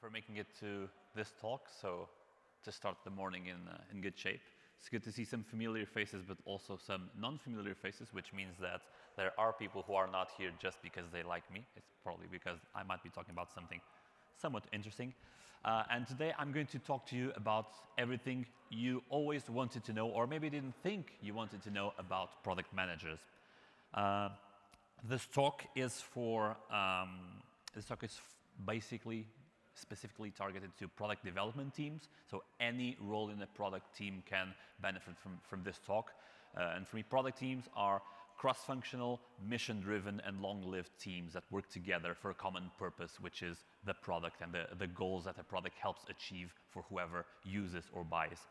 for making it to this talk, so to start the morning in good shape. It's good to see some familiar faces, but also some non-familiar faces, which means that there are people who are not here just because they like me. It's probably because I might be talking about something somewhat interesting. And today I'm going to talk to you about everything you always wanted to know, or maybe didn't think you wanted to know about product managers. This talk is basically specifically targeted to product development teams. So any role in a product team can benefit from this talk. And for me, product teams are cross-functional, mission-driven, and long-lived teams that work together for a common purpose, which is the product and the goals that the product helps achieve for whoever uses or buys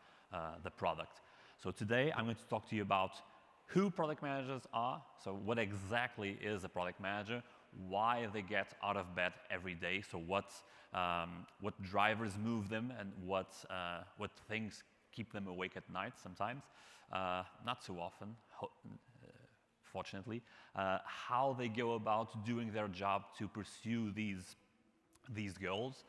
the product. So today, I'm going to talk to you about who product managers are, so what exactly is a product manager, why they get out of bed every day, so what drivers move them, and what things keep them awake at night sometimes, not too often, fortunately, how they go about doing their job to pursue these goals,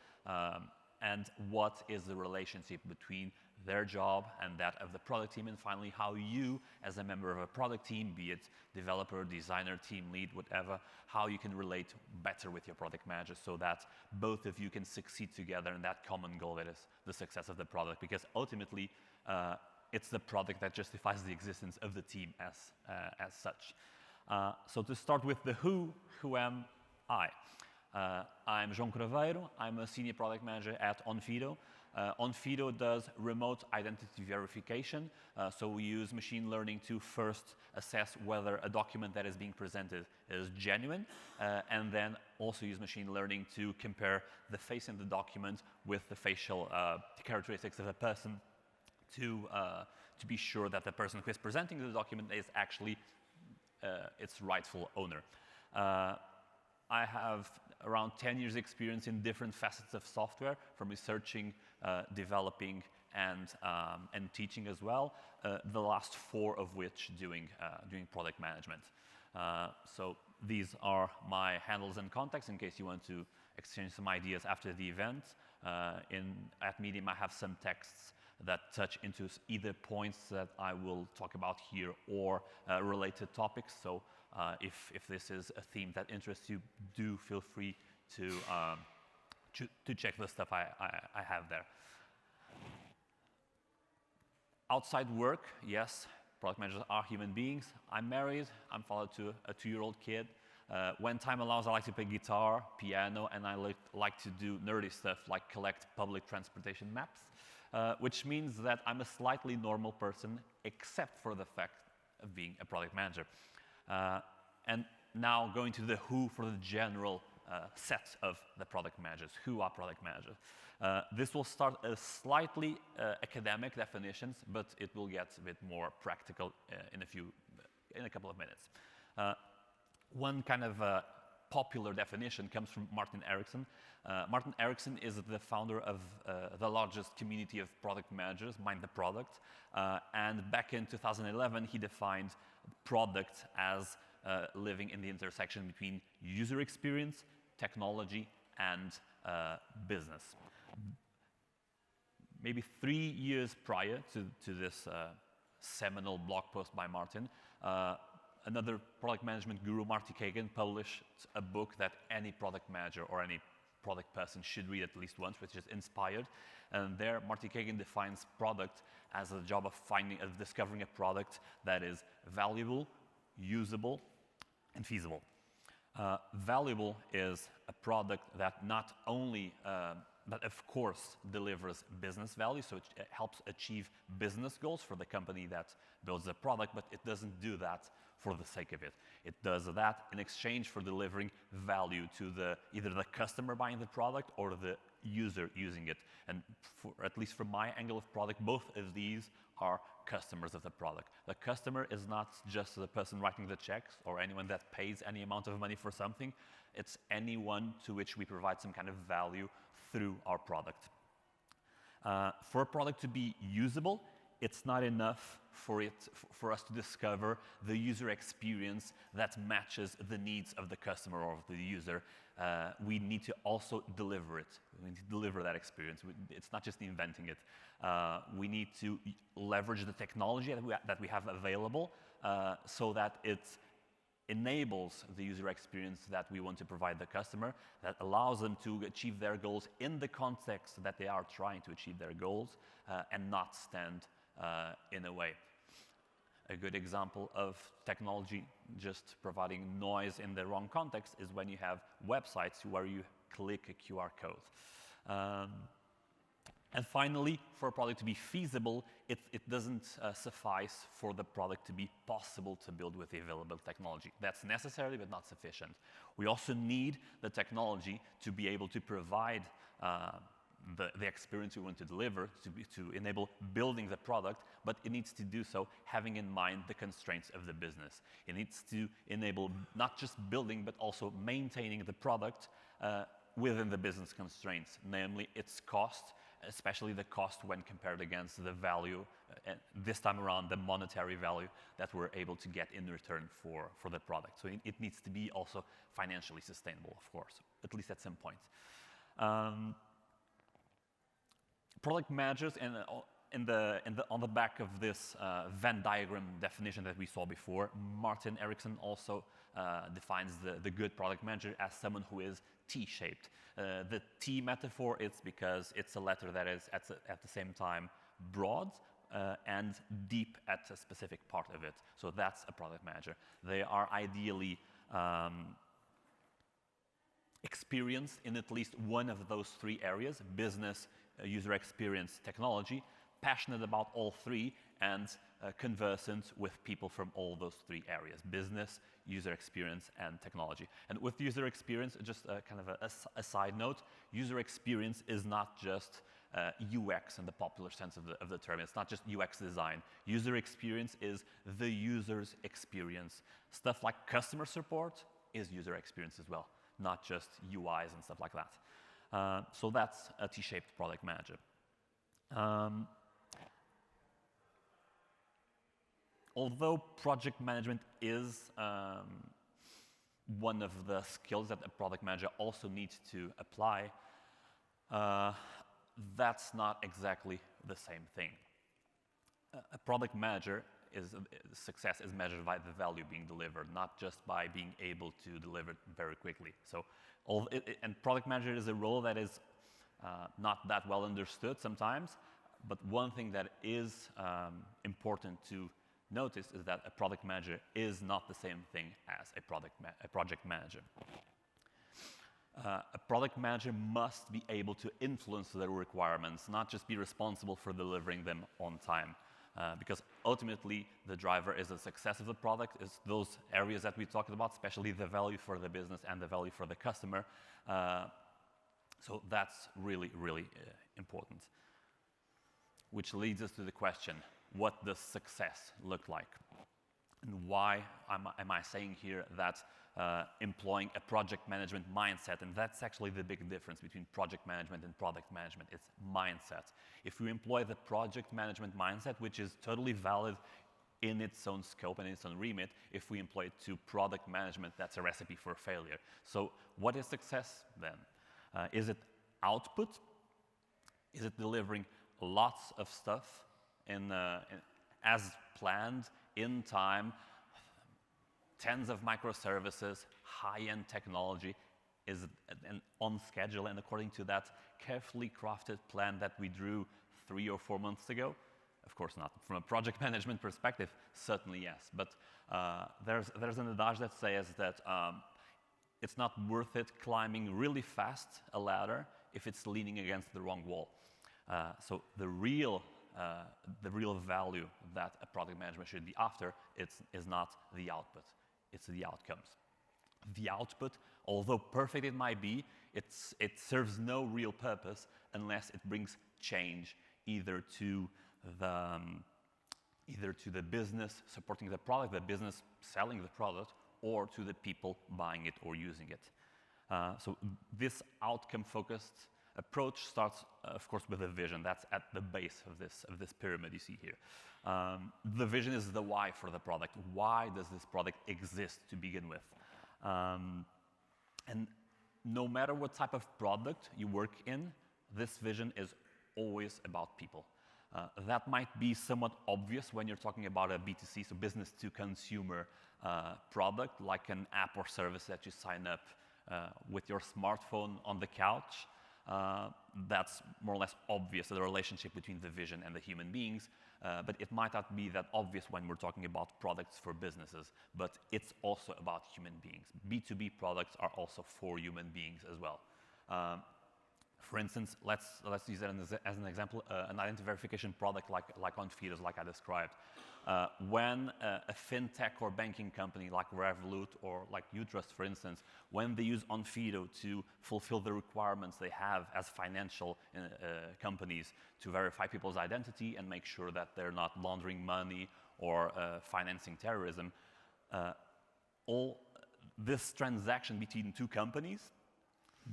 and what is the relationship between their job and that of the product team, and finally how you, as a member of a product team, be it developer, designer, team lead, whatever, how you can relate better with your product manager so that both of you can succeed together in that common goal that is the success of the product, because ultimately it's the product that justifies the existence of the team as such. So to start with the who am I? I'm João Craveiro. I'm a senior product manager at Onfido. Onfido does remote identity verification. So we use machine learning to first assess whether a document that is being presented is genuine, and then also use machine learning to compare the face in the document with the facial characteristics of a person to be sure that the person who is presenting the document is actually its rightful owner. I have around 10 years experience in different facets of software, from researching, developing, and teaching as well, the last 4 of which doing product management. So these are my handles and contacts in case you want to exchange some ideas after the event. At Medium, I have some texts that touch into either points that I will talk about here or related topics. So if this is a theme that interests you, do feel free to check the stuff I have there. Outside work, yes, product managers are human beings. I'm married. I'm father to a 2-year-old kid. When time allows, I like to play guitar, piano, and I like to do nerdy stuff like collect public transportation maps, which means that I'm a slightly normal person, except for the fact of being a product manager. And now going to the who for the general set of the product managers. Who are product managers? This will start as slightly academic definitions, but it will get a bit more practical in a couple of minutes. One kind of popular definition comes from Martin Ericsson. Martin Ericsson is the founder of the largest community of product managers, Mind the Product. And back in 2011, he defined product as living in the intersection between user experience, technology, and business. Maybe 3 years prior to this seminal blog post by Martin, another product management guru, Marty Kagan, published a book that any product manager or any product person should read at least once, which is Inspired. And there, Marty Kagan defines product as a job of discovering a product that is valuable, usable, and feasible. Valuable is a product that not only, that of course delivers business value, so it helps achieve business goals for the company that builds the product, but it doesn't do that for the sake of it. It does that in exchange for delivering value to either the customer buying the product or the user using it. And at least from my angle of product, both of these are customers of the product. The customer is not just the person writing the checks or anyone that pays any amount of money for something. It's anyone to which we provide some kind of value through our product. For a product to be usable, it's not enough for us to discover the user experience that matches the needs of the customer or of the user. We need to also deliver it. We need to deliver that experience. It's not just inventing it. We need to leverage the technology that we have available so that it enables the user experience that we want to provide the customer, that allows them to achieve their goals in the context that they are trying to achieve their goals, and not stand in a way. A good example of technology just providing noise in the wrong context is when you have websites where you click a QR code. And finally, for a product to be feasible, it doesn't suffice for the product to be possible to build with the available technology. That's necessary, but not sufficient. We also need the technology to be able to provide the experience we want to deliver, to enable building the product, but it needs to do so having in mind the constraints of the business. It needs to enable not just building, but also maintaining the product within the business constraints, namely its cost, especially the cost when compared against the value, this time around the monetary value that we're able to get in return for the product. So it needs to be also financially sustainable, of course, at least at some point. Product managers, and on the back of this Venn diagram definition that we saw before, Martin Erickson also defines the good product manager as someone who is T-shaped. The T metaphor is because it's a letter that is at the same time broad and deep at a specific part of it. So that's a product manager. They are ideally experienced in at least one of those three areas: business, user experience, technology, passionate about all three, and conversant with people from all those three areas: business, user experience, and technology. And with user experience, just kind of a side note, user experience is not just UX in the popular sense of the term. It's not just UX design. User experience is the user's experience. Stuff like customer support is user experience as well, not just UIs and stuff like that. So that's a T-shaped product manager. Although project management is one of the skills that a product manager also needs to apply, that's not exactly the same thing. A product manager success is measured by the value being delivered, not just by being able to deliver it very quickly. So, and product manager is a role that is not that well understood sometimes, but one thing that is important to notice is that a product manager is not the same thing as a project manager. A product manager must be able to influence the requirements, not just be responsible for delivering them on time. Because ultimately, the driver is the success of the product, is those areas that we talked about, especially the value for the business and the value for the customer. So that's really, really important. Which leads us to the question, what does success look like? And why am I saying here that employing a project management mindset, and that's actually the big difference between project management and product management, it's mindset. If we employ the project management mindset, which is totally valid in its own scope and its own remit, if we employ it to product management, that's a recipe for failure. So what is success then? Is it output? Is it delivering lots of stuff as planned, in time, tens of microservices, high-end technology? Is it on schedule and according to that carefully crafted plan that we drew 3 or 4 months ago? Of course not. From a project management perspective, certainly yes. But there's an adage that says that it's not worth it climbing really fast a ladder if it's leaning against the wrong wall. So the real value that a product management should be after is not the output, it's the outcomes. The output, although perfect it might be, it serves no real purpose unless it brings change either to the business supporting the product, the business selling the product, or to the people buying it or using it. So this outcome-focused approach starts, of course, with a vision. That's at the base of this pyramid you see here. The vision is the why for the product. Why does this product exist to begin with? And no matter what type of product you work in, this vision is always about people. That might be somewhat obvious when you're talking about a B2C, so business to consumer product, like an app or service that you sign up with your smartphone on the couch. That's more or less obvious, the relationship between the vision and the human beings, but it might not be that obvious when we're talking about products for businesses, but it's also about human beings. B2B products are also for human beings as well. For instance, let's use that as an example, an identity verification product like Onfidos, like I described. When a fintech or banking company like Revolut or like Utrust, for instance, when they use Onfido to fulfill the requirements they have as financial companies to verify people's identity and make sure that they're not laundering money or financing terrorism, all this transaction between two companies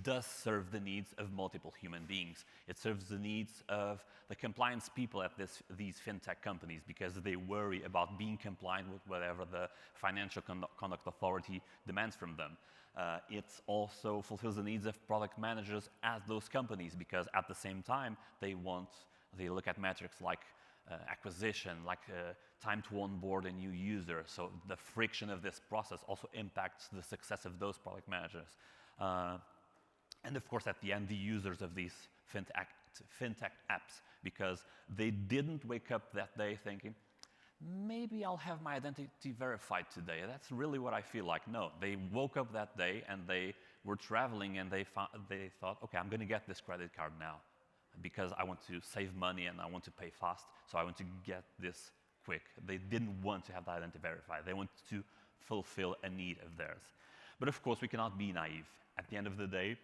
does serve the needs of multiple human beings. It serves the needs of the compliance people at these fintech companies because they worry about being compliant with whatever the financial conduct authority demands from them. It also fulfills the needs of product managers at those companies because at the same time they look at metrics like acquisition, like time to onboard a new user. So the friction of this process also impacts the success of those product managers. And of course, at the end, the users of these fintech apps, because they didn't wake up that day thinking, maybe I'll have my identity verified today. That's really what I feel like. No, they woke up that day and they were traveling and they thought, okay, I'm going to get this credit card now because I want to save money and I want to pay fast, so I want to get this quick. They didn't want to have the identity verified. They wanted to fulfill a need of theirs. But of course, we cannot be naive. At the end of the day,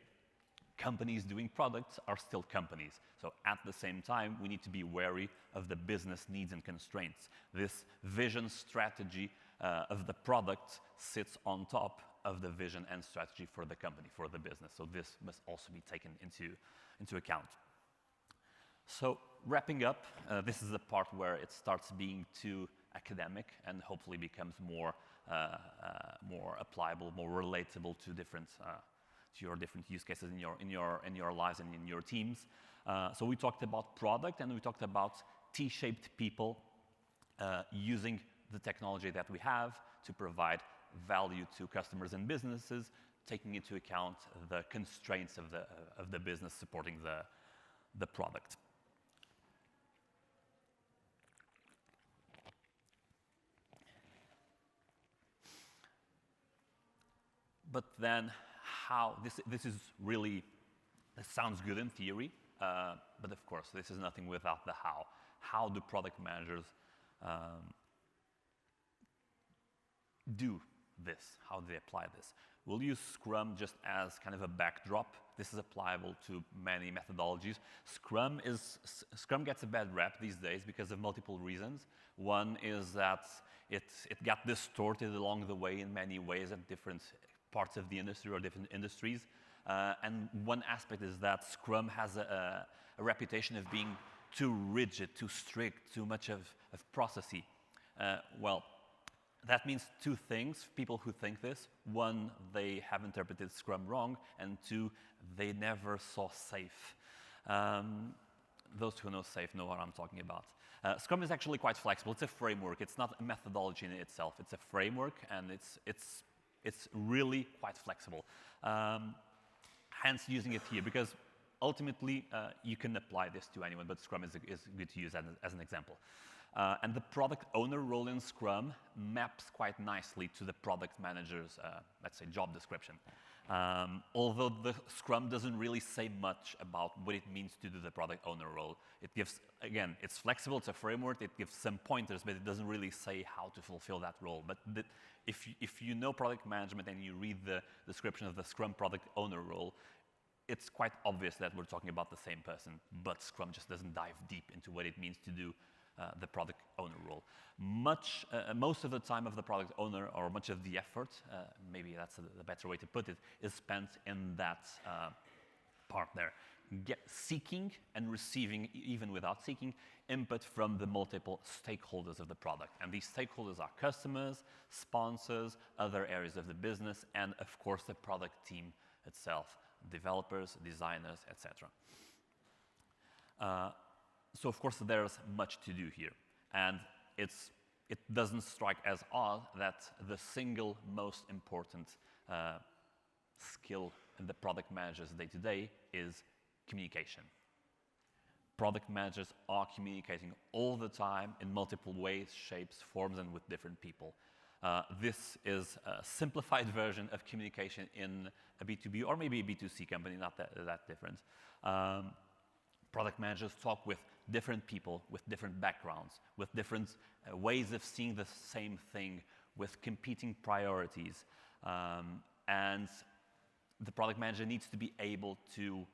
companies doing products are still companies. So at the same time, we need to be wary of the business needs and constraints. This vision strategy of the product sits on top of the vision and strategy for the company, for the business. So this must also be taken into account. So wrapping up, this is the part where it starts being too academic and hopefully becomes more applicable, more relatable to your different use cases in your lives and in your teams. So we talked about product and we talked about T-shaped people using the technology that we have to provide value to customers and businesses, taking into account the constraints of the business supporting the product. But then how, this sounds good in theory, but of course, this is nothing without the how. How do product managers do this? How do they apply this? We'll use Scrum just as kind of a backdrop. This is applicable to many methodologies. Scrum gets a bad rap these days because of multiple reasons. One is that it got distorted along the way in many ways at different parts of the industry or different industries. And one aspect is that Scrum has a reputation of being too rigid, too strict, too much of processy. Well, that means two things, people who think this. One, they have interpreted Scrum wrong, and two, they never saw SAFe. Those who know SAFe know what I'm talking about. Scrum is actually quite flexible. It's a framework. It's not a methodology in itself. It's a framework, and it's really quite flexible. Hence using it here, because ultimately you can apply this to anyone, but Scrum is good to use as an example. And the product owner role in Scrum maps quite nicely to the product manager's, let's say, job description. Although the Scrum doesn't really say much about what it means to do the product owner role. It gives, again, it's flexible, it's a framework, it gives some pointers, but it doesn't really say how to fulfill that role. But if you know product management and you read the description of the Scrum product owner role, it's quite obvious that we're talking about the same person, but Scrum just doesn't dive deep into what it means to do the product owner role. Most of the time of the product owner, or much of the effort, maybe that's the better way to put it, is spent in that part there. seeking and receiving, even without seeking, input from the multiple stakeholders of the product. And these stakeholders are customers, sponsors, other areas of the business, and of course the product team itself, developers, designers, etc. So of course there's much to do here, and it doesn't strike as odd that the single most important skill in the product manager's day-to-day is communication. Product managers are communicating all the time in multiple ways, shapes, forms, and with different people. This is a simplified version of communication in a B2B or maybe a B2C company, not that different. Product managers talk with different people, with different backgrounds, with different ways of seeing the same thing, with competing priorities. And the product manager needs to be able to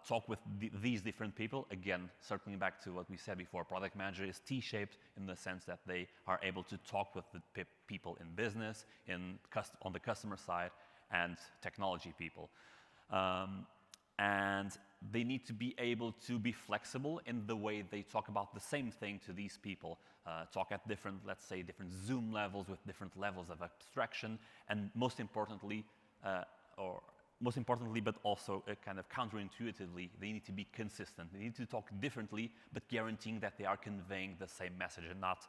talk with these different people. Again, circling back to what we said before, product manager is T-shaped in the sense that they are able to talk with the people in business, on the customer side, and technology people. And they need to be able to be flexible in the way they talk about the same thing to these people, talk at different, let's say, different Zoom levels with different levels of abstraction, and most importantly, but also kind of counterintuitively, they need to be consistent. They need to talk differently, but guaranteeing that they are conveying the same message and not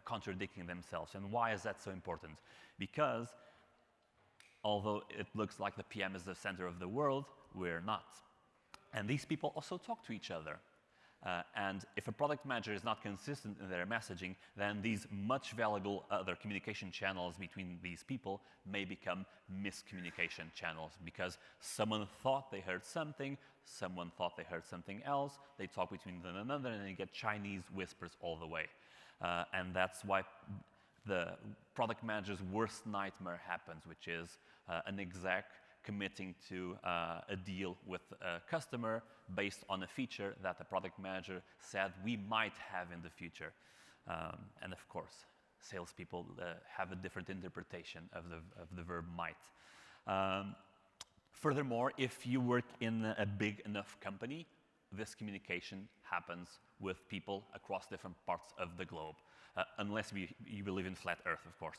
contradicting themselves. And why is that so important? Because although it looks like the PM is the center of the world, we're not. And these people also talk to each other. And if a product manager is not consistent in their messaging, then these much valuable other communication channels between these people may become miscommunication channels, because someone thought they heard something, someone thought they heard something else, they talk between one another, and you get Chinese whispers all the way. And that's why the product manager's worst nightmare happens, which is an exec committing to a deal with a customer based on a feature that the product manager said we might have in the future. And of course, salespeople have a different interpretation of the verb might. Furthermore, if you work in a big enough company, this communication happens with people across different parts of the globe, unless you believe in flat Earth, of course.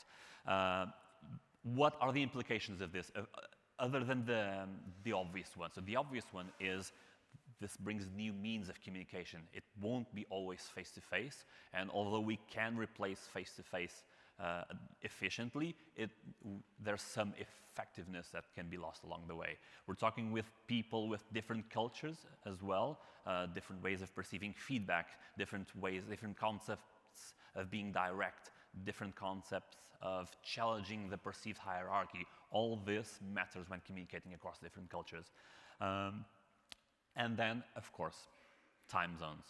What are the implications of this? Other than the obvious one. So the obvious one is this brings new means of communication. It won't be always face-to-face, and although we can replace face-to-face efficiently, there's some effectiveness that can be lost along the way. We're talking with people with different cultures as well, different ways of perceiving feedback, different concepts of being direct, different concepts of challenging the perceived hierarchy. All this matters when communicating across different cultures. And then, of course, time zones.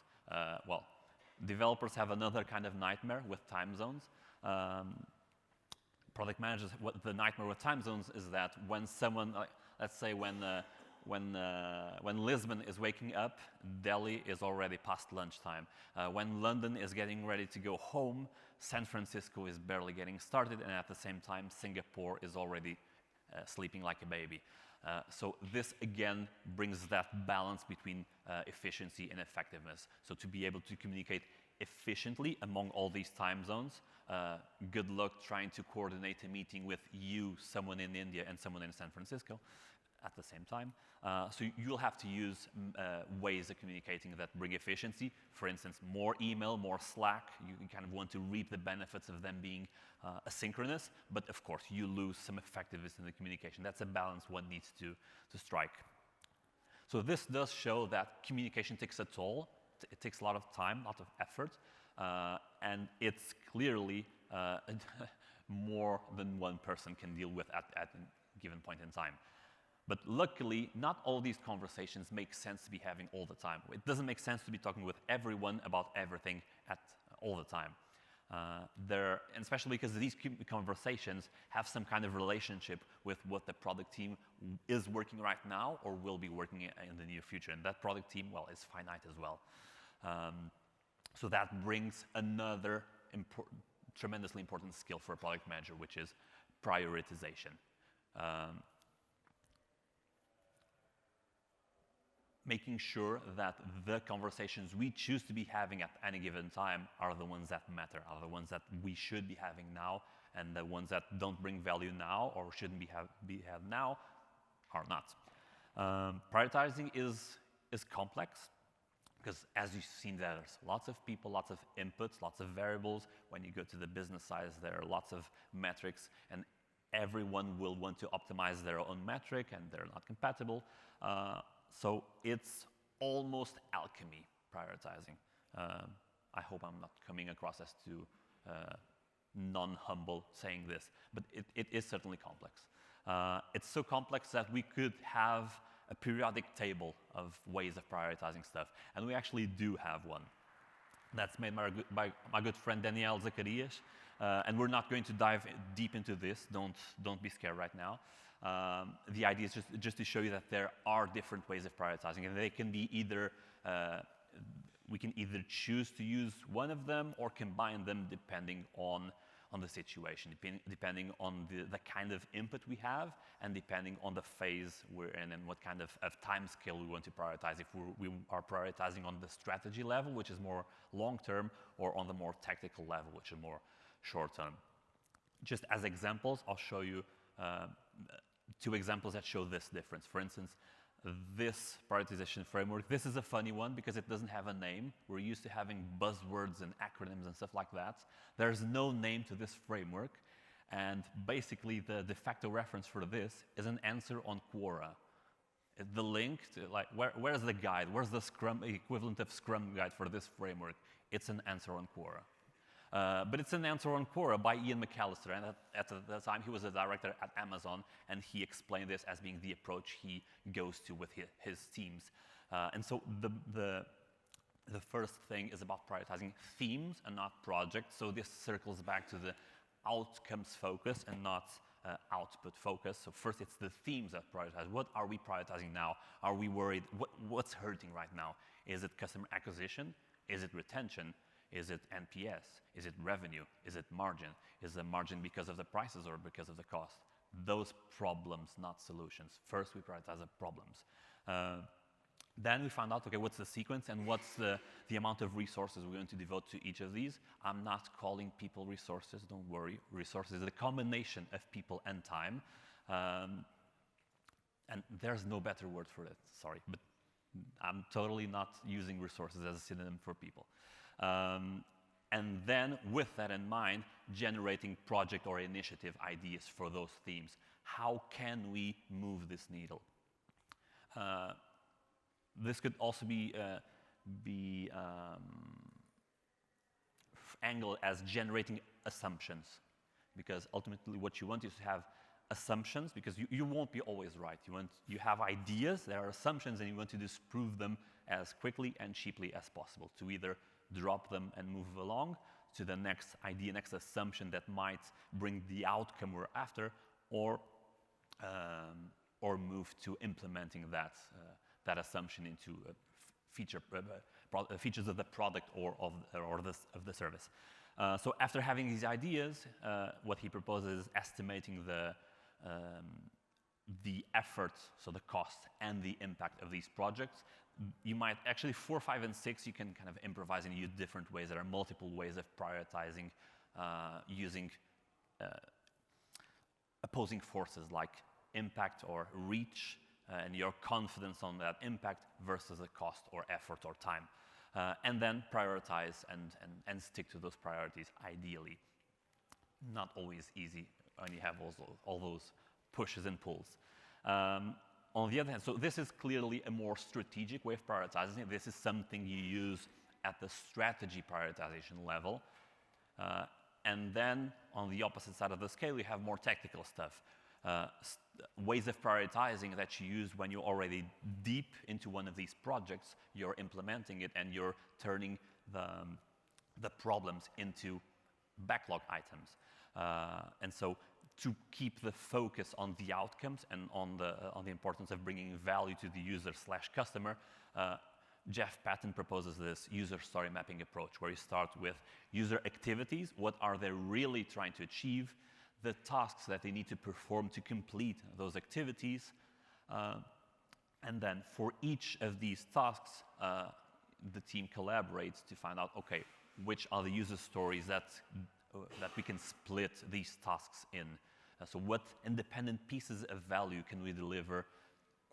Well, developers have another kind of nightmare with time zones. Product managers, the nightmare with time zones is that when someone, let's say when Lisbon is waking up, Delhi is already past lunchtime. When London is getting ready to go home, San Francisco is barely getting started, and at the same time, Singapore is already sleeping like a baby. So this again brings that balance between efficiency and effectiveness. So to be able to communicate efficiently among all these time zones, good luck trying to coordinate a meeting with someone in India, and someone in San Francisco at the same time. So you'll have to use ways of communicating that bring efficiency. For instance, more email, more Slack. You kind of want to reap the benefits of them being asynchronous, but of course you lose some effectiveness in the communication. That's a balance one needs to strike. So this does show that communication takes a toll. It takes a lot of time, a lot of effort, and it's clearly more than one person can deal with at a given point in time. But luckily, not all these conversations make sense to be having all the time. It doesn't make sense to be talking with everyone about everything all the time. And especially because these conversations have some kind of relationship with what the product team is working right now or will be working in the near future. And that product team, well, is finite as well. So that brings another tremendously important skill for a product manager, which is prioritization. making sure that the conversations we choose to be having at any given time are the ones that matter, are the ones that we should be having now, and the ones that don't bring value now or shouldn't be had now are not. Prioritizing is complex because, as you've seen, there's lots of people, lots of inputs, lots of variables. When you go to the business side, there are lots of metrics, and everyone will want to optimize their own metric, and they're not compatible. So it's almost alchemy, prioritizing. I hope I'm not coming across as too non-humble saying this, but it is certainly complex. It's so complex that we could have a periodic table of ways of prioritizing stuff, and we actually do have one. That's made by my good friend Daniel Zacarias, and we're not going to dive deep into this. Don't be scared right now. The idea is just to show you that there are different ways of prioritizing, and they can be either we can either choose to use one of them or combine them depending on the situation, depending on the kind of input we have, and depending on the phase we're in and what kind of time scale we want to prioritize. If we are prioritizing on the strategy level, which is more long-term, or on the more tactical level, which is more short-term. Just as examples, I'll show you two examples that show this difference. For instance, this prioritization framework, this is a funny one because it doesn't have a name. We're used to having buzzwords and acronyms and stuff like that. There's no name to this framework, and basically the de facto reference for this is an answer on Quora. The link to, like, where's the guide? Where's the Scrum equivalent of Scrum guide for this framework? It's an answer on Quora. But it's an answer on Quora by Ian McAllister, and at the time he was a director at Amazon, and he explained this as being the approach he goes to with his teams. And so the first thing is about prioritizing themes and not projects. So this circles back to the outcomes focus and not output focus. So first it's the themes that prioritize. What are we prioritizing now? Are we worried? What's hurting right now? Is it customer acquisition? Is it retention? Is it NPS? Is it revenue? Is it margin? Is the margin because of the prices or because of the cost? Those problems, not solutions. First, we prioritize the problems. Then we found out, okay, what's the sequence and what's the amount of resources we're going to devote to each of these. I'm not calling people resources, don't worry. Resources is a combination of people and time. And there's no better word for it, sorry, but I'm totally not using resources as a synonym for people. And then, with that in mind, generating project or initiative ideas for those themes. How can we move this needle? This could also be angled as generating assumptions, because ultimately what you want is to have assumptions, because you won't be always right. You have ideas, there are assumptions, and you want to disprove them as quickly and cheaply as possible, to either drop them and move along to the next idea, next assumption that might bring the outcome we're after, or move to implementing that assumption into features of the product or of the service. So after having these ideas, what he proposes is estimating the effort, so the cost and the impact of these projects. You might actually, 4, 5, and 6, you can kind of improvise and use different ways. There are multiple ways of prioritizing using opposing forces like impact or reach, and your confidence on that impact versus the cost or effort or time. And then prioritize and stick to those priorities, ideally. Not always easy when you have all those pushes and pulls. On the other hand, so this is clearly a more strategic way of prioritizing. This is something you use at the strategy prioritization level. And then on the opposite side of the scale, you have more tactical stuff. Ways of prioritizing that you use when you're already deep into one of these projects, you're implementing it and you're turning the problems into backlog items. And so to keep the focus on the outcomes and on the importance of bringing value to the user/customer, Jeff Patton proposes this user story mapping approach, where you start with user activities. What are they really trying to achieve? The tasks that they need to perform to complete those activities, And then for each of these tasks, the team collaborates to find out, okay, which are the user stories that we can split these tasks in. So what independent pieces of value can we deliver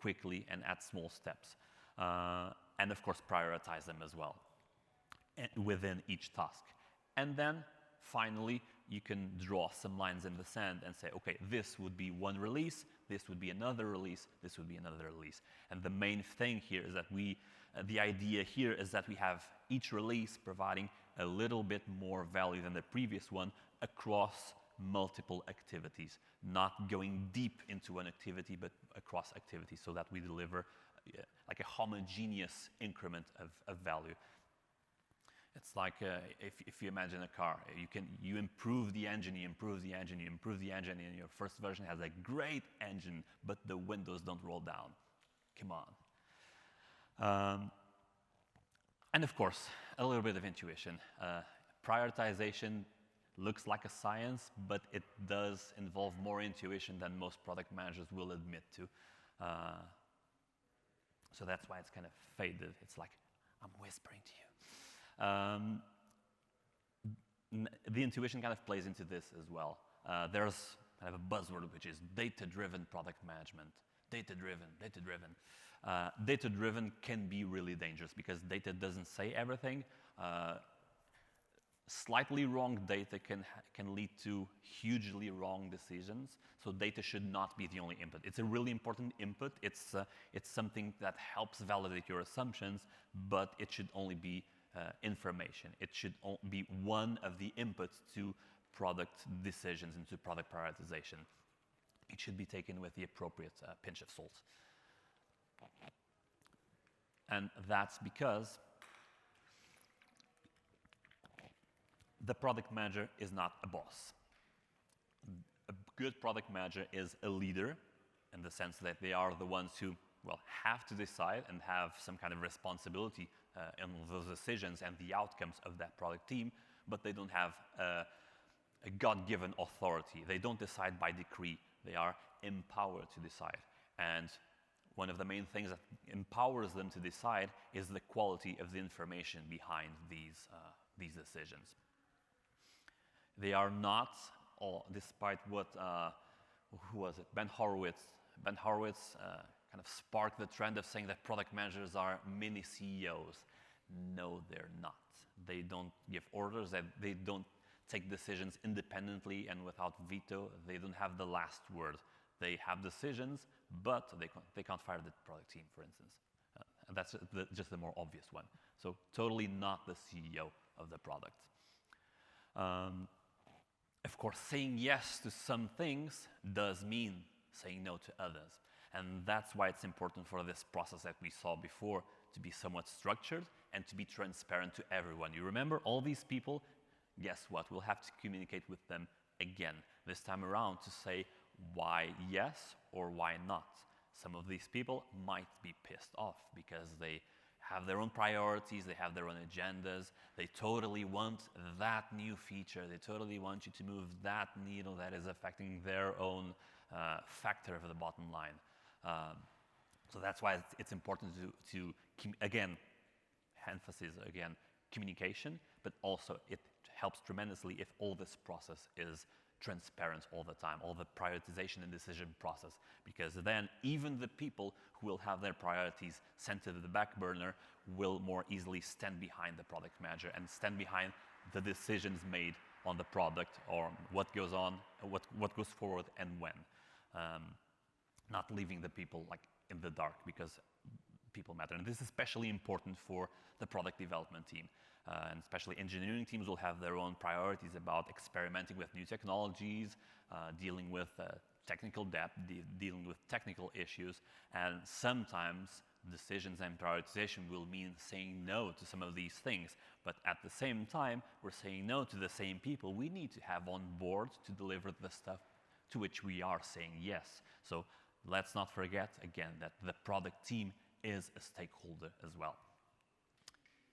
quickly and at small steps? And of course, prioritize them as well within each task. And then finally, you can draw some lines in the sand and say, okay, this would be one release, this would be another release, this would be another release. And the main thing here is that the idea here is that we have each release providing a little bit more value than the previous one across multiple activities, not going deep into an activity, but across activities so that we deliver like a homogeneous increment of value. It's like if you imagine a car, you improve the engine, you improve the engine, you improve the engine, and your first version has a great engine, but the windows don't roll down. Come on. And of course, a little bit of intuition. Prioritization looks like a science, but it does involve more intuition than most product managers will admit to. So that's why it's kind of faded. It's like, I'm whispering to you. The intuition kind of plays into this as well. There's kind of a buzzword, which is data-driven product management. Data-driven, data-driven. Data-driven can be really dangerous because data doesn't say everything. Slightly wrong data can lead to hugely wrong decisions. So data should not be the only input. It's a really important input. It's something that helps validate your assumptions, but it should only be information. It should be one of the inputs to product decisions and to product prioritization. It should be taken with the appropriate pinch of salt. And that's because the product manager is not a boss. A good product manager is a leader in the sense that they are the ones who, well, have to decide and have some kind of responsibility in those decisions and the outcomes of that product team, but they don't have a God-given authority. They don't decide by decree. They are empowered to decide. And one of the main things that empowers them to decide is the quality of the information behind these decisions. They are not, despite what, who was it? Ben Horowitz kind of sparked the trend of saying that product managers are mini CEOs. No, they're not. They don't give orders, they don't take decisions independently and without veto. They don't have the last word. They have decisions, but they can't fire the product team, for instance. And that's just the more obvious one. So totally not the CEO of the product. Of course, saying yes to some things does mean saying no to others. And that's why it's important for this process that we saw before to be somewhat structured and to be transparent to everyone. You remember all these people? Guess what? We'll have to communicate with them again this time around to say why yes or why not. Some of these people might be pissed off because they have their own priorities, they have their own agendas, they totally want that new feature, they totally want you to move that needle that is affecting their own factor of the bottom line. So that's why it's important to again, emphasis again, communication, but also it helps tremendously if all this process is transparent all the time, all the prioritization and decision process, because then even the people who will have their priorities sent to the back burner will more easily stand behind the product manager and stand behind the decisions made on the product or what goes on, what goes forward and when. Not leaving the people like in the dark, because people matter. And this is especially important for the product development team. And especially engineering teams will have their own priorities about experimenting with new technologies, dealing with technical debt, dealing with technical issues, and sometimes decisions and prioritization will mean saying no to some of these things. But at the same time, we're saying no to the same people we need to have on board to deliver the stuff to which we are saying yes. So let's not forget, again, that the product team is a stakeholder as well.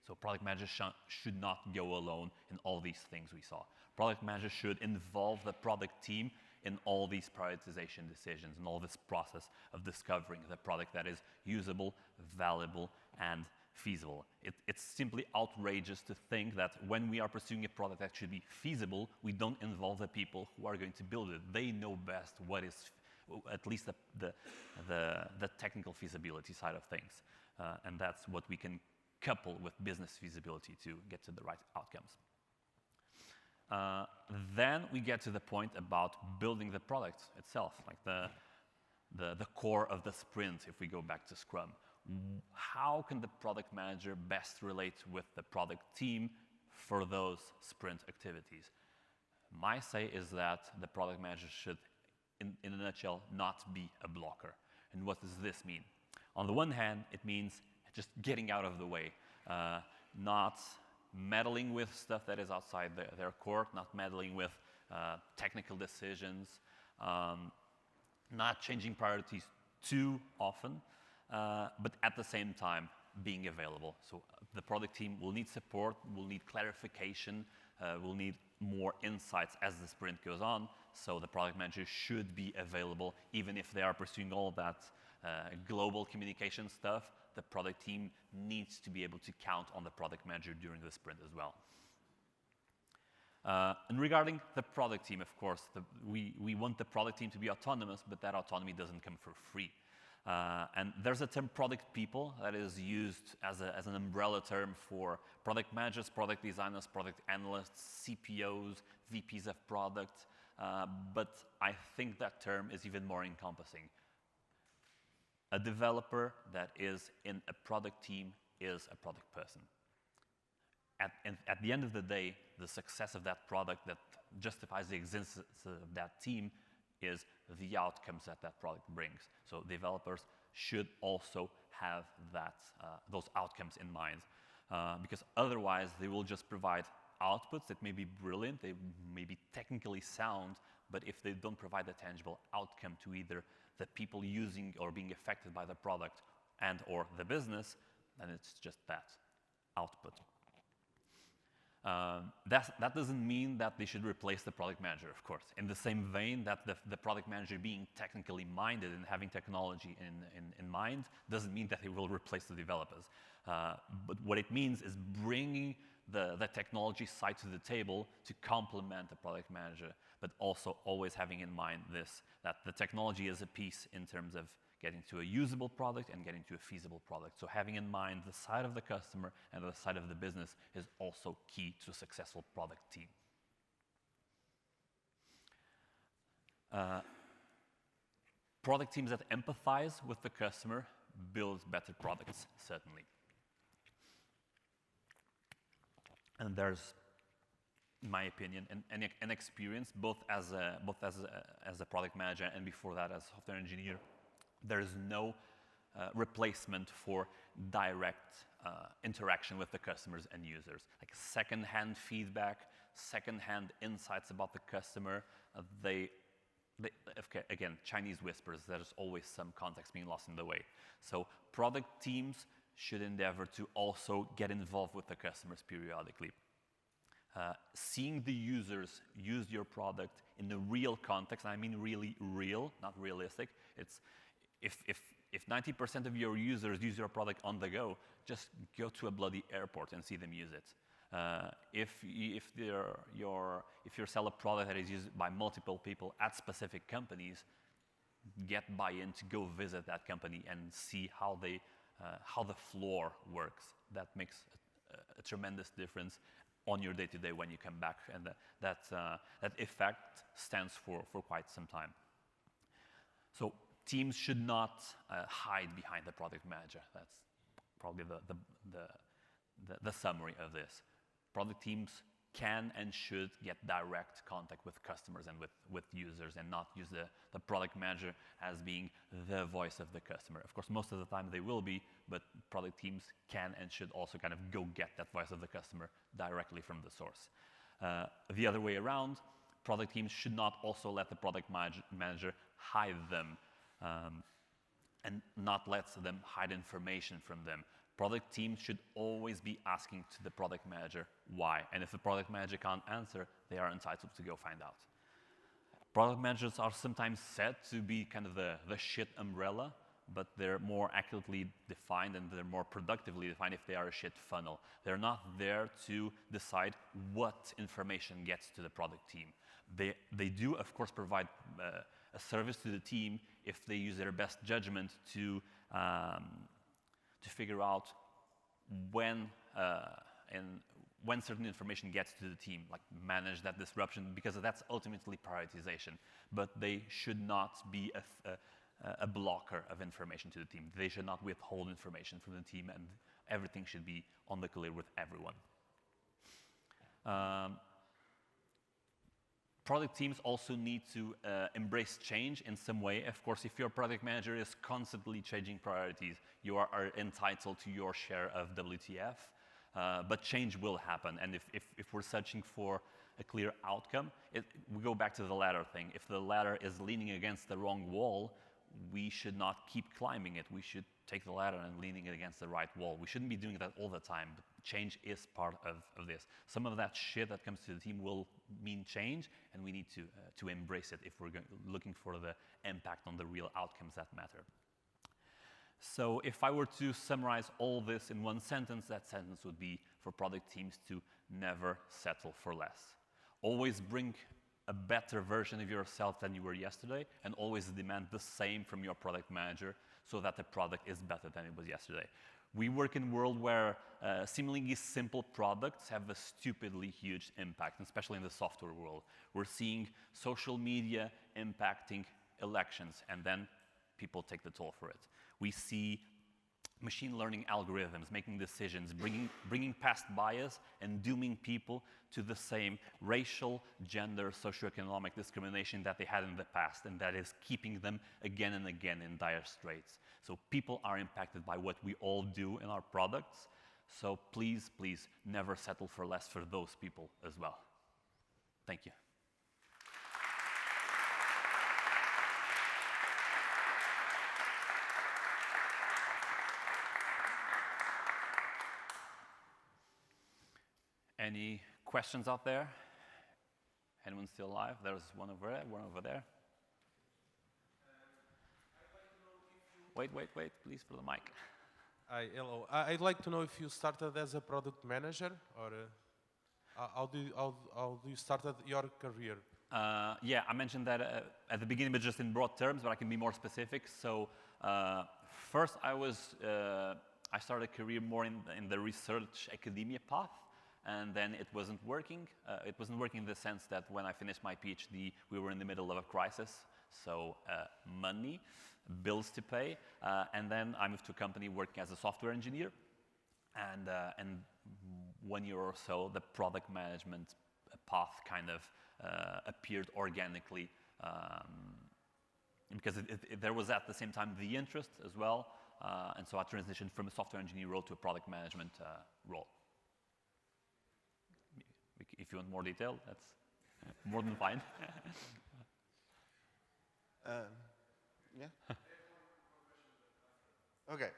So product managers should not go alone in all these things we saw. Product managers should involve the product team in all these prioritization decisions and all this process of discovering the product that is usable, valuable, and feasible. It's simply outrageous to think that when we are pursuing a product that should be feasible, we don't involve the people who are going to build it. They know best what is, at least the technical feasibility side of things. And that's what we can couple with business feasibility to get to the right outcomes. Then we get to the point about building the product itself, like the core of the sprint, if we go back to Scrum. How can the product manager best relate with the product team for those sprint activities? My say is that the product manager should, in a nutshell, not be a blocker. And what does this mean? On the one hand, it means just getting out of the way, not meddling with stuff that is outside their court, not meddling with technical decisions, not changing priorities too often, but at the same time being available. So the product team will need support, will need clarification, will need more insights as the sprint goes on. So the product manager should be available, even if they are pursuing all that global communication stuff. The product team needs to be able to count on the product manager during the sprint as well. And regarding the product team, of course, we want the product team to be autonomous, but that autonomy doesn't come for free. And there's a term product people that is used as an umbrella term for product managers, product designers, product analysts, CPOs, VPs of product. But I think that term is even more encompassing. A developer that is in a product team is a product person. At the end of the day, the success of that product that justifies the existence of that team is the outcomes that that product brings. So developers should also have those outcomes in mind, because otherwise they will just provide outputs that may be brilliant, they may be technically sound, but if they don't provide a tangible outcome to either the people using or being affected by the product and or the business, then it's just that output. That doesn't mean that they should replace the product manager, of course. In the same vein that the product manager being technically minded and having technology in mind doesn't mean that they will replace the developers. But what it means is bringing the technology side to the table to complement the product manager, but also always having in mind that the technology is a piece in terms of getting to a usable product and getting to a feasible product. So having in mind the side of the customer and the side of the business is also key to a successful product team. Product teams that empathize with the customer build better products, certainly. And there's, in my opinion, an experience both as a product manager and before that as a software engineer. There is no replacement for direct interaction with the customers and users. Like second-hand feedback, second-hand insights about the customer. Again, Chinese whispers, there's always some context being lost in the way. So product teams should endeavor to also get involved with the customers periodically. Seeing the users use your product in the real context, and I mean really real, not realistic. It's if 90% of your users use your product on the go, just go to a bloody airport and see them use it. If you sell a product that is used by multiple people at specific companies, get buy-in to go visit that company and see how the floor works. That makes a tremendous difference on your day-to-day when you come back, and that effect stands for quite some time. So teams should not hide behind the product manager. That's probably the summary of this. Product teams can and should get direct contact with customers and with users, and not use the product manager as being the voice of the customer. Of course, most of the time they will be, but product teams can and should also kind of go get that voice of the customer directly from the source. The other way around, product teams should not also let the product manager hide them, and not let them hide information from them. Product teams should always be asking to the product manager why. And if the product manager can't answer, they are entitled to go find out. Product managers are sometimes said to be kind of the shit umbrella, but they're more accurately defined and they're more productively defined if they are a shit funnel. They're not there to decide what information gets to the product team. They do, of course, provide a service to the team if they use their best judgment to figure out when certain information gets to the team, like manage that disruption, because that's ultimately prioritization. But they should not be a blocker of information to the team. They should not withhold information from the team, and everything should be on the clear with everyone. Product teams also need to embrace change in some way. Of course, if your product manager is constantly changing priorities, you are entitled to your share of WTF. But change will happen, and if we're searching for a clear outcome, we go back to the ladder thing. If the ladder is leaning against the wrong wall, we should not keep climbing it. We should take the ladder and leaning it against the right wall. We shouldn't be doing that all the time, but change is part of this. Some of that shit that comes to the team will mean change, and we need to embrace it if we're looking for the impact on the real outcomes that matter. So if I were to summarize all this in one sentence, that sentence would be for product teams to never settle for less. Always bring a better version of yourself than you were yesterday, and always demand the same from your product manager so that the product is better than it was yesterday. We work in a world where seemingly simple products have a stupidly huge impact, especially in the software world. We're seeing social media impacting elections, and then people take the toll for it. We see machine learning algorithms making decisions, bringing past bias and dooming people to the same racial, gender, socioeconomic discrimination that they had in the past, and that is keeping them again and again in dire straits. So people are impacted by what we all do in our products. So please, please never settle for less for those people as well. Thank you. Any questions out there? Anyone still alive? There's one over there, one over there. Wait, please, for the mic. Hi, hello. I'd like to know if you started as a product manager, or how do you started your career? Yeah, I mentioned that at the beginning, but just in broad terms, but I can be more specific. So first, I started a career more in the research academia path. And then it wasn't working. It wasn't working in the sense that when I finished my PhD, we were in the middle of a crisis. So money, bills to pay. And then I moved to a company working as a software engineer. And 1 year or so, the product management path kind of appeared organically. Because there was at the same time the interest as well. And so I transitioned from a software engineer role to a product management role. If you want more detail, that's more than fine. Yeah. Okay.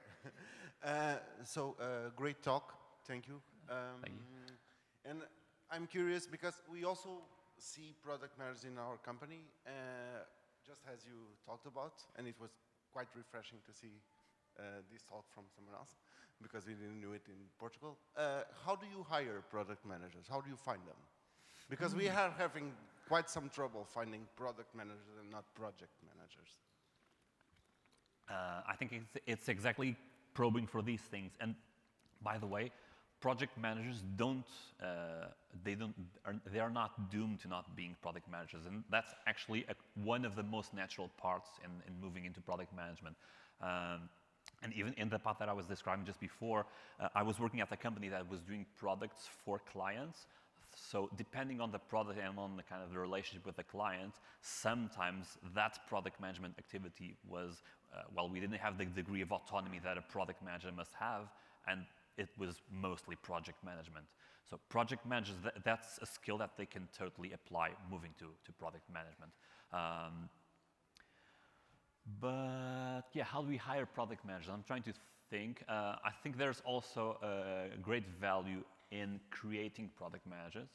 Great talk. Thank you. Thank you. And I'm curious because we also see product managers in our company, just as you talked about, and it was quite refreshing to see this talk from someone else, because we didn't do it in Portugal. How do you hire product managers? How do you find them? Because we are having quite some trouble finding product managers and not project managers. I think it's exactly probing for these things. And by the way, project managers they are not doomed to not being product managers. And that's actually one of the most natural parts in moving into product management. And even in the path that I was describing just before, I was working at a company that was doing products for clients. So depending on the product and on the kind of the relationship with the client, sometimes that product management activity was, we didn't have the degree of autonomy that a product manager must have, and it was mostly project management. So project managers, that's a skill that they can totally apply moving to product management. But yeah, how do we hire product managers? I'm trying to think. I think there's also a great value in creating product managers.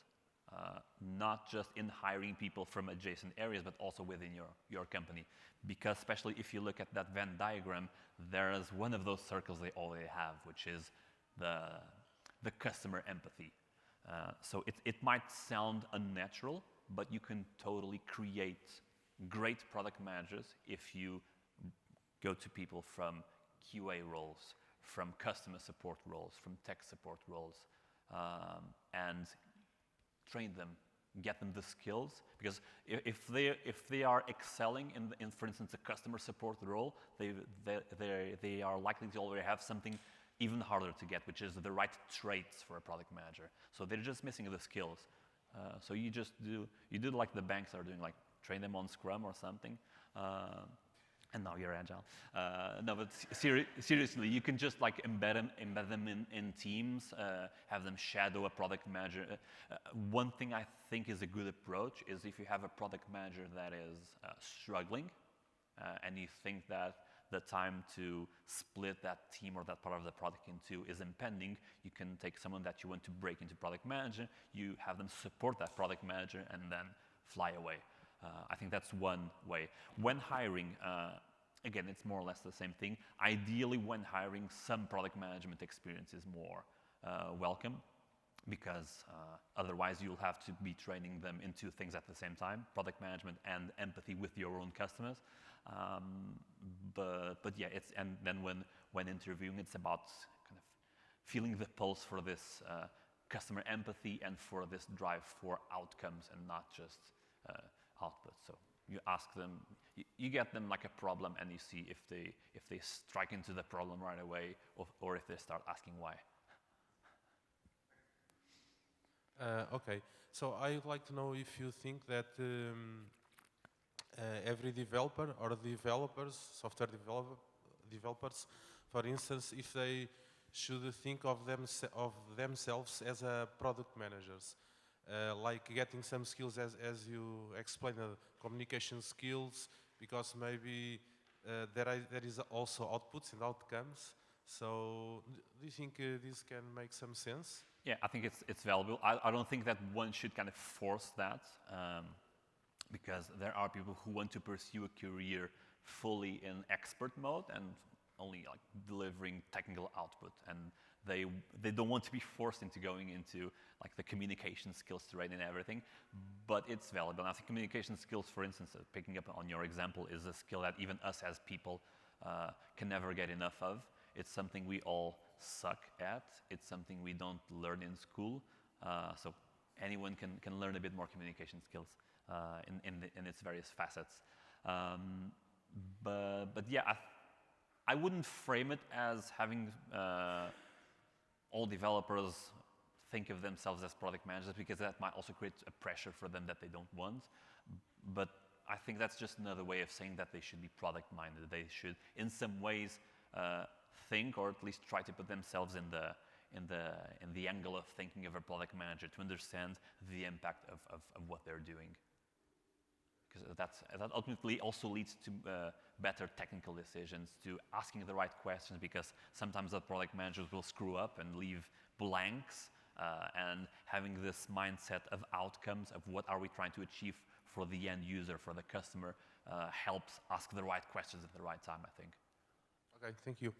not just in hiring people from adjacent areas, but also within your company. Because especially if you look at that Venn diagram, there is one of those circles they already have, which is the customer empathy. So it might sound unnatural, but you can totally create great product managers if you go to people from QA roles, from customer support roles, from tech support roles, and train them, get them the skills. Because if they are excelling in for instance, a customer support role, they are likely to already have something even harder to get, which is the right traits for a product manager. So they're just missing the skills. So you do like the banks are doing, like train them on Scrum or something. And now you're agile. No, but seriously, you can just like embed them in teams, have them shadow a product manager. One thing I think is a good approach is if you have a product manager that is struggling, and you think that the time to split that team or that part of the product into is impending, you can take someone that you want to break into product manager, you have them support that product manager, and then fly away. I think that's one way. When hiring, again, it's more or less the same thing. Ideally, when hiring, some product management experience is more welcome, because otherwise you'll have to be training them in two things at the same time, product management and empathy with your own customers. But yeah, and then when interviewing, it's about kind of feeling the pulse for this customer empathy and for this drive for outcomes and not just output. So you ask them, you get them like a problem, and you see if they strike into the problem right away, or if they start asking why. Okay, so I would like to know if you think that every developer or developers, software developers, for instance, if they should think of themselves as product managers, like getting some skills as you explained, communication skills, because maybe there is also outputs and outcomes. So do you think this can make some sense? Yeah, I think it's valuable. I don't think that one should kind of force that, because there are people who want to pursue a career fully in expert mode and only like delivering technical output, and they don't want to be forced into going into like the communication skills terrain and everything, but it's valuable. And I think communication skills, for instance, picking up on your example, is a skill that even us as people can never get enough of. It's something we all suck at. It's something we don't learn in school. So anyone can learn a bit more communication skills in its various facets. But yeah, I wouldn't frame it as having all developers think of themselves as product managers, because that might also create a pressure for them that they don't want. But I think that's just another way of saying that they should be product-minded. They should, in some ways, think, or at least try to put themselves in the angle of thinking of a product manager to understand the impact of what they're doing. Because that ultimately also leads to better technical decisions, to asking the right questions, because sometimes the product managers will screw up and leave blanks, and having this mindset of outcomes, of what are we trying to achieve for the end user, for the customer, helps ask the right questions at the right time, I think. Okay, thank you.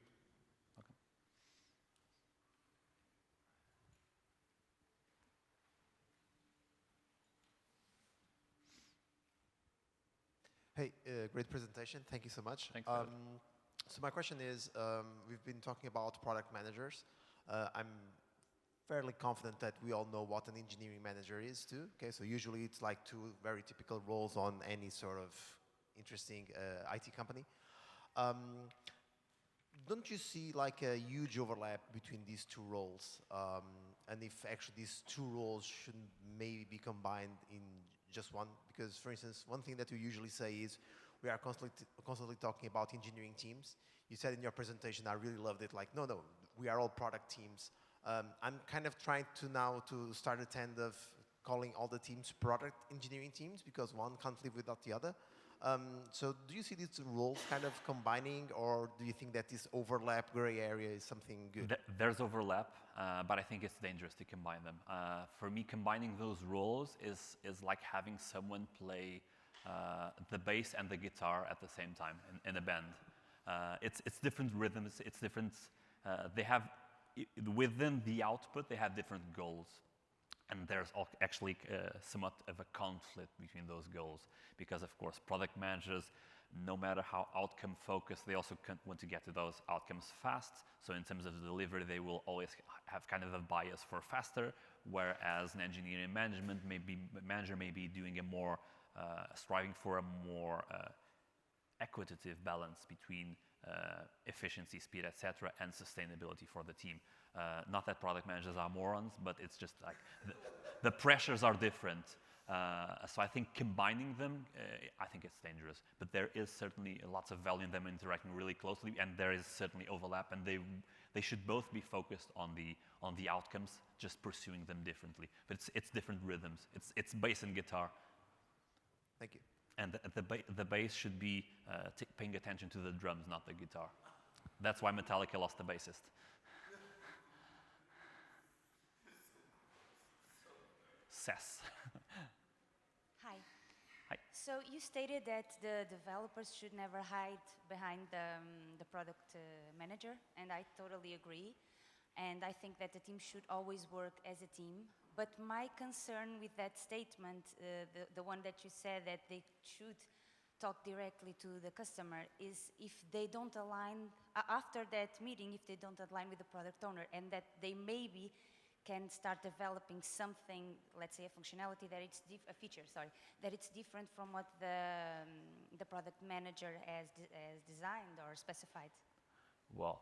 Okay. Hey, great presentation. Thank you so much. Thanks. So my question is, we've been talking about product managers. I'm fairly confident that we all know what an engineering manager is too. Okay, so usually it's like two very typical roles on any sort of interesting IT company. Don't you see like a huge overlap between these two roles? And if actually these two roles should maybe be combined in just one? Because, for instance, one thing that we usually say is we are constantly talking about engineering teams. You said in your presentation, I really loved it, like, no, we are all product teams. I'm kind of trying to now to start a trend of calling all the teams product engineering teams, because one can't live without the other. So do you see these roles kind of combining, or do you think that this overlap gray area is something good? There's overlap, but I think it's dangerous to combine them. For me, combining those roles is like having someone play the bass and the guitar at the same time in a band. It's different rhythms. It's different. They have within the output they have different goals, and there's actually somewhat of a conflict between those goals because, of course, product managers, no matter how outcome focused, they also want to get to those outcomes fast. So in terms of the delivery, they will always have kind of a bias for faster, whereas an engineering manager may be doing a more striving for a more equitative balance between efficiency, speed, etc., and sustainability for the team. Not that product managers are morons, but it's just like the pressures are different. So I think combining them, I think it's dangerous. But there is certainly lots of value in them interacting really closely, and there is certainly overlap, and they should both be focused on the outcomes, just pursuing them differently. But it's different rhythms. It's bass and guitar. Thank you. And the bass should be paying attention to the drums, not the guitar. That's why Metallica lost the bassist. Sess. Hi. Hi. So you stated that the developers should never hide behind the product manager, and I totally agree. And I think that the team should always work as a team. But my concern with that statement, the one that you said that they should talk directly to the customer, is if they don't align, after that meeting, if they don't align with the product owner, and that they maybe can start developing something, let's say a functionality that it's a feature, sorry, that it's different from what the product manager has designed or specified. Well,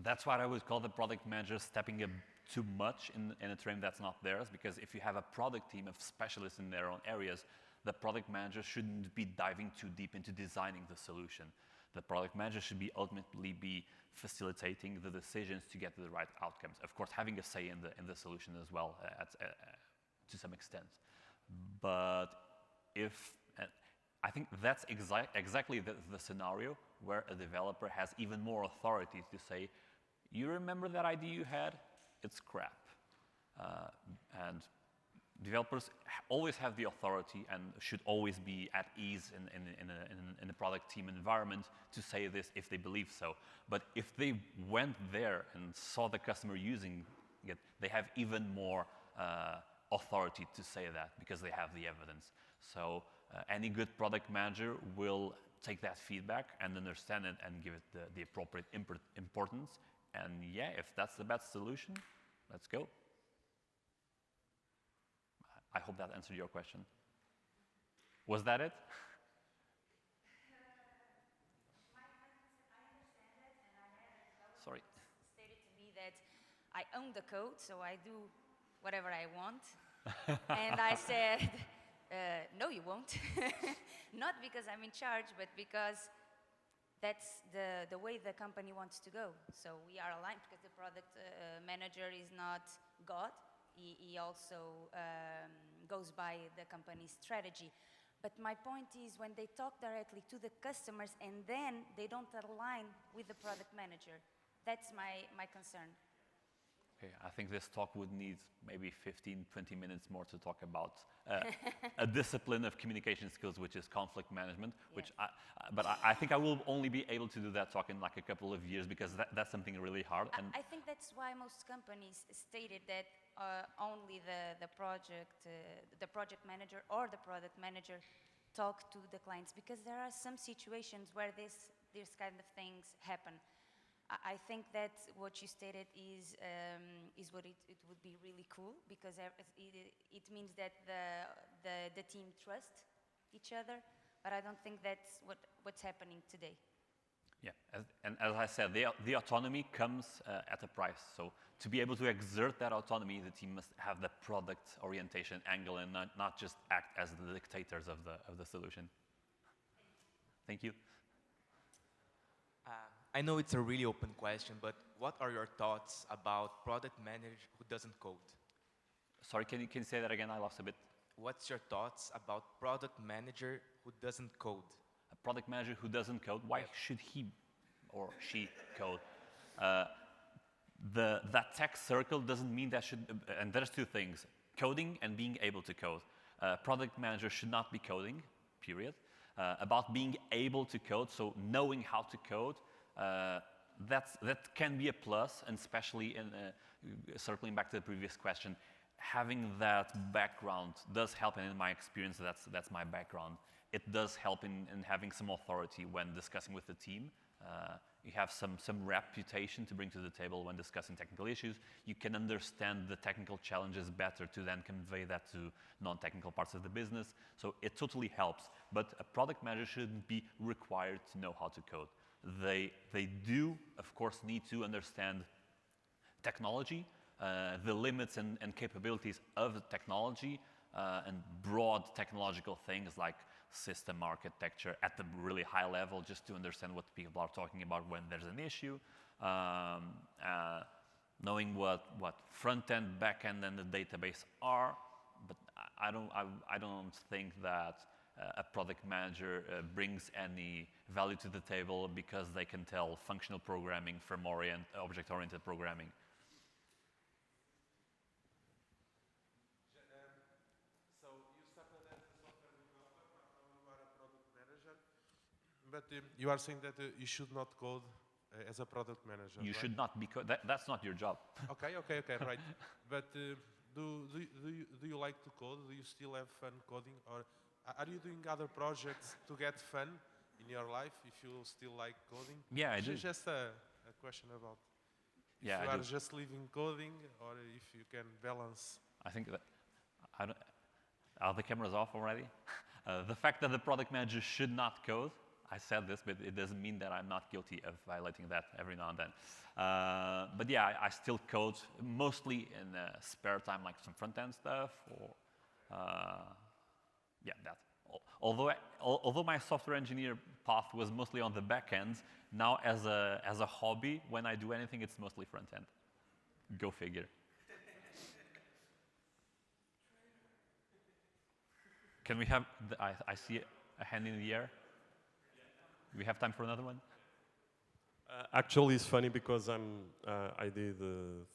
that's what I would call the product manager stepping up too much in a term that's not theirs, because if you have a product team of specialists in their own areas, the product manager shouldn't be diving too deep into designing the solution. The product manager should ultimately be facilitating the decisions to get to the right outcomes. Of course, having a say in the solution as well, to some extent. But I think that's exactly the scenario where a developer has even more authority to say, you remember that idea you had? It's crap. And developers always have the authority and should always be at ease in a product team environment to say this if they believe so. But if they went there and saw the customer using it, they have even more authority to say that because they have the evidence. So any good product manager will take that feedback and understand it and give it the appropriate importance. And yeah, if that's the best solution, let's go. I hope that answered your question. Was that it? I understand it, and I had a developer Sorry. stated to me that I own the code, so I do whatever I want. And I said, no, you won't. Not because I'm in charge, but because that's the way the company wants to go. So we are aligned because the product manager is not God. He also goes by the company's strategy. But my point is when they talk directly to the customers and then they don't align with the product manager, that's my concern. Okay, I think this talk would need maybe 15, 20 minutes more to talk about a discipline of communication skills, which is conflict management, which yes. I think I will only be able to do that talk in like a couple of years because that's something really hard. And I think that's why most companies stated that only the project manager or the product manager talk to the clients, because there are some situations where these kind of things happen. I think that what you stated is what it would be really cool, because it means that the team trusts each other, but I don't think that's what's happening today. yeah, and as I said, the autonomy comes at a price. So to be able to exert that autonomy, the team must have the product orientation angle and not just act as the dictators of the solution. Thank you. I know it's a really open question, but what are your thoughts about product manager who doesn't code? Sorry, can you say that again? I lost a bit. what's your thoughts about product manager who doesn't code? A product manager who doesn't code, why should he or she code? That tech circle doesn't mean that should, and there's two things, coding and being able to code. Product manager should not be coding, period. About being able to code, so knowing how to code, that can be a plus, and especially in circling back to the previous question, having that background does help, and in my experience, that's my background. It does help in having some authority when discussing with the team. You have some reputation to bring to the table when discussing technical issues. You can understand the technical challenges better to then convey that to non-technical parts of the business. So it totally helps. But a product manager shouldn't be required to know how to code. They do, of course, need to understand technology, the limits and capabilities of the technology, and broad technological things like system architecture at the really high level, just to understand what people are talking about when there's an issue, knowing what front end, back end, and the database are. But I don't think that a product manager brings any value to the table because they can tell functional programming from object-oriented programming. So you started as a software developer, now you are a product manager, but you are saying that you should not code as a product manager, You right? should not be that's not your job. Okay, right. But do you like to code? Do you still have fun coding? Or are you doing other projects to get fun in your life if you still like coding? Yeah, I do. Just a question about if Yeah, you I are do. just living coding or if you can balance. I think that are the cameras off already? The fact that the product manager should not code, I said this, but it doesn't mean that I'm not guilty of violating that every now and then. But yeah, I still code mostly in spare time, like some front-end stuff, or yeah, that. Although my software engineer path was mostly on the back end, now as a hobby, when I do anything, it's mostly front-end. Go figure. Can we have, I see a hand in the air. Do we have time for another one? Actually, it's funny because I did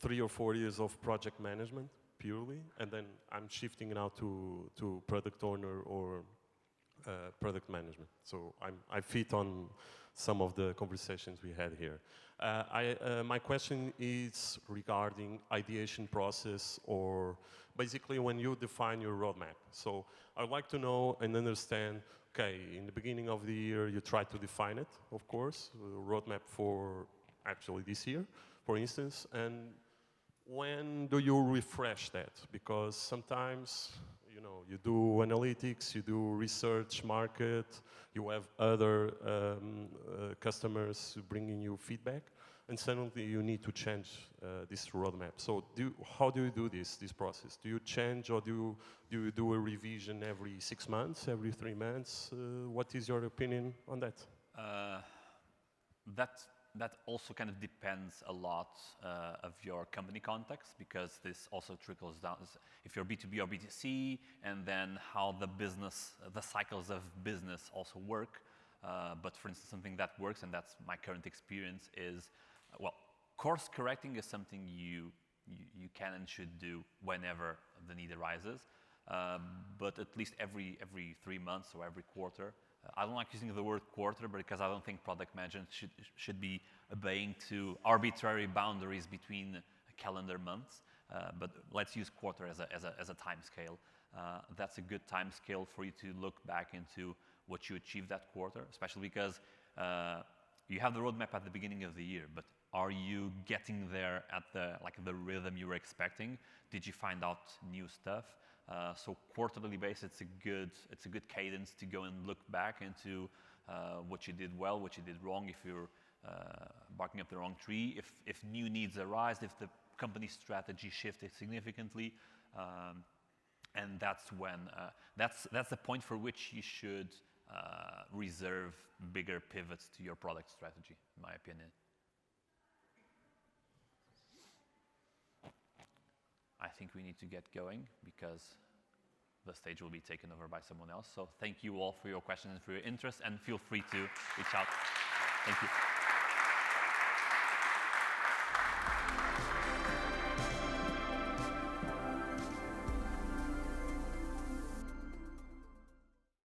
3 or 4 years of project management purely, and then I'm shifting now to product owner or product management. So I fit on some of the conversations we had here. My question is regarding ideation process, or basically when you define your roadmap. So I'd like to know and understand, okay, in the beginning of the year, you try to define it, of course, roadmap for actually this year, for instance, and when do you refresh that? Because sometimes, you know, you do analytics, you do research, market, you have other customers bringing you feedback, and suddenly you need to change this roadmap. So how do you do this process? Do you change, or do you do a revision every 6 months, every 3 months? What is your opinion on that? That also kind of depends a lot of your company context, because this also trickles down if you're B2B or B2C, and then how the cycles of business also work. But for instance, something that works, and that's my current experience, is, well, course correcting is something you can and should do whenever the need arises. But at least every 3 months or every quarter. I don't like using the word quarter, because I don't think product management should be obeying to arbitrary boundaries between calendar months. But let's use quarter as a time scale. That's a good time scale for you to look back into what you achieved that quarter, especially because you have the roadmap at the beginning of the year, but are you getting there at the rhythm you were expecting? Did you find out new stuff? So quarterly basis, it's a good cadence to go and look back into what you did well, what you did wrong, if you're barking up the wrong tree, if new needs arise, if the company strategy shifted significantly, and that's when that's the point for which you should reserve bigger pivots to your product strategy, in my opinion. I think we need to get going, because the stage will be taken over by someone else. So thank you all for your questions and for your interest, and feel free to reach out. Thank you.